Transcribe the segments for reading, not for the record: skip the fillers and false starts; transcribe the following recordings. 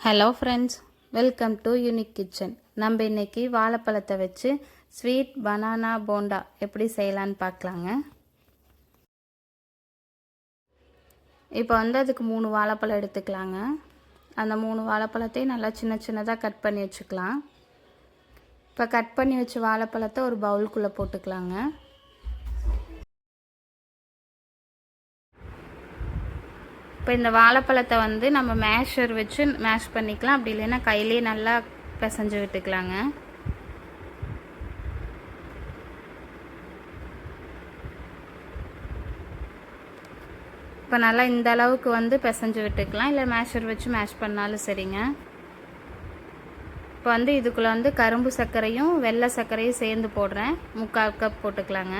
Hello friends, welcome to unique kitchen. நம்ம இன்றைக்கி வாழைப்பழத்தை வச்சு ஸ்வீட் பனானா போண்டா எப்படி செய்யலான்னு பார்க்கலாங்க. இப்போ அதுக்கு 3 வாழைப்பழம் எடுத்துக்கலாங்க. அந்த 3 வாழைப்பழத்தையும் நல்லா சின்ன சின்னதாக கட் பண்ணி வச்சுக்கலாம். இப்போ கட் பண்ணி வச்ச வாழைப்பழத்தை ஒரு பவுலுக்குள்ளே போட்டுக்கலாங்க. இப்போ இந்த வாழைப்பழத்தை நம்ம மேஷர் வச்சு மேஷ் பண்ணிக்கலாம். அப்படி இல்லைன்னா கையிலே நல்லா பிசைஞ்சு விட்டுக்கலாங்க. இப்போ நல்லா இந்த அளவுக்கு பிசைஞ்சு விட்டுக்கலாம். இல்லை மேஷர் வச்சு மேஷ் பண்ணாலும் சரிங்க. இப்போ இதுக்குள்ளே கரும்பு சர்க்கரையும் வெள்ளை சர்க்கரையும் சேர்ந்து போடுறேன். 3/4 கப் போட்டுக்கலாங்க.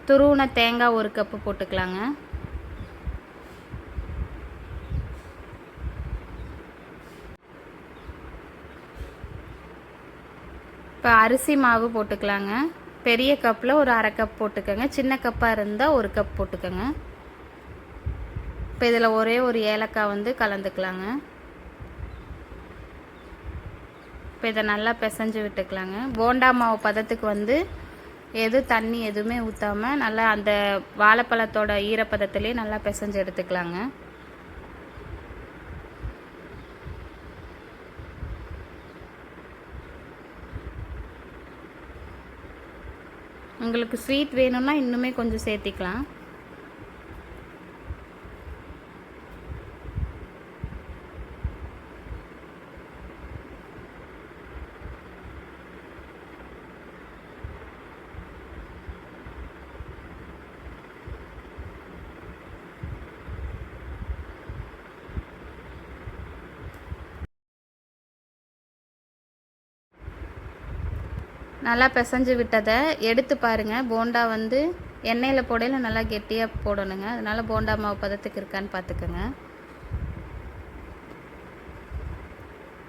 துருவின தேங்காய் 1 கப்பு போட்டுக்கலாங்க. இப்போ அரிசி மாவு போட்டுக்கலாங்க. பெரிய கப்பில் ஒரு 1/2 கப் போட்டுக்கோங்க. சின்ன கப்பாக இருந்தால் 1 கப் போட்டுக்கோங்க. இப்போ இதில் ஒரே ஒரு ஏலக்காய் கலந்துக்கலாங்க. இப்போ இதை நல்லா பிசைஞ்சு விட்டுக்கலாங்க. போண்டா மாவு பதத்துக்கு தண்ணி எதுவுமே ஊற்றாமல் நல்லா அந்த வாழைப்பழத்தோட ஈரப்பதத்திலே நல்லா பிசைஞ்சு எடுத்துக்கலாங்க. உங்களுக்கு ஸ்வீட் வேணும்னா இன்னுமே கொஞ்சம் சேர்த்திக்கலாம். நல்லா பிசைஞ்சு விட்டதை எடுத்து பாருங்கள். போண்டா எண்ணெயில் போடையில் நல்லா கெட்டியாக போடணுங்க. அதனால் போண்டா மாவு பதத்துக்கு இருக்கான்னு பார்த்துக்கோங்க.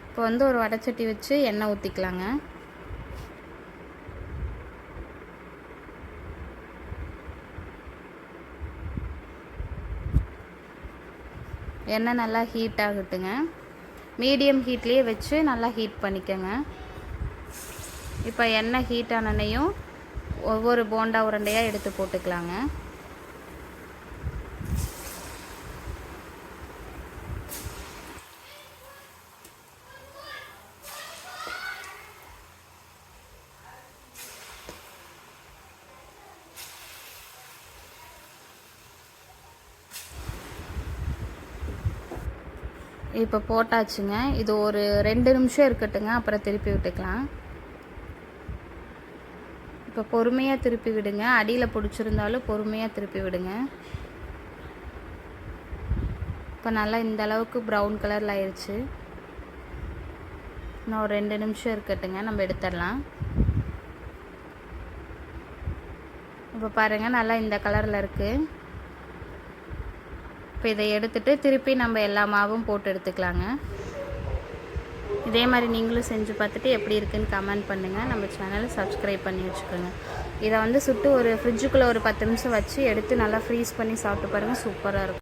இப்போ ஒரு வடைச்சட்டி வச்சு எண்ணெய் ஊற்றிக்கலாங்க. எண்ணெய் நல்லா ஹீட் ஆகட்டுங்க. மீடியம் ஹீட்லேயே வச்சு நல்லா ஹீட் பண்ணிக்கோங்க. இப்போ எண்ணெய் ஹீட் ஆனனையும் ஒவ்வொரு போண்டா உருண்டையாக எடுத்து போட்டுக்கலாங்க. இப்போ போட்டாச்சுங்க. இது ஒரு 2 நிமிஷம் இருக்கட்டுங்க. அப்புறம் திருப்பி விட்டுக்கலாம். இப்போ பொறுமையாக திருப்பி விடுங்க. அடியில் பிடிச்சிருந்தாலும் பொறுமையாக திருப்பி விடுங்க. இப்போ நல்லா இந்த அளவுக்கு ப்ரௌன் கலரில் ஆயிடுச்சு. இன்னும் ஒரு 2 நிமிஷம் இருக்கட்டுங்க, நம்ம எடுத்துடலாம். இப்போ பாருங்கள், நல்லா இந்த கலரில் இருக்குது. இப்போ இதை எடுத்துகிட்டு திருப்பி நம்ம எல்லா மாவும் போட்டு எடுத்துக்கலாங்க. இதே மாதிரி நீங்களும் செஞ்சு பார்த்துட்டு எப்படி இருக்குன்னு கமெண்ட் பண்ணுங்கள். நம்ம சேனலை சப்ஸ்கிரைப் பண்ணி வச்சுக்கோங்க. இதை சுட்டு ஒரு ஃப்ரிட்ஜுக்குள்ளே ஒரு 10 நிமிஷம் வச்சு எடுத்து நல்லா ஃப்ரீஸ் பண்ணி சாப்பிட்டு பாருங்கள். சூப்பராக இருக்கும்.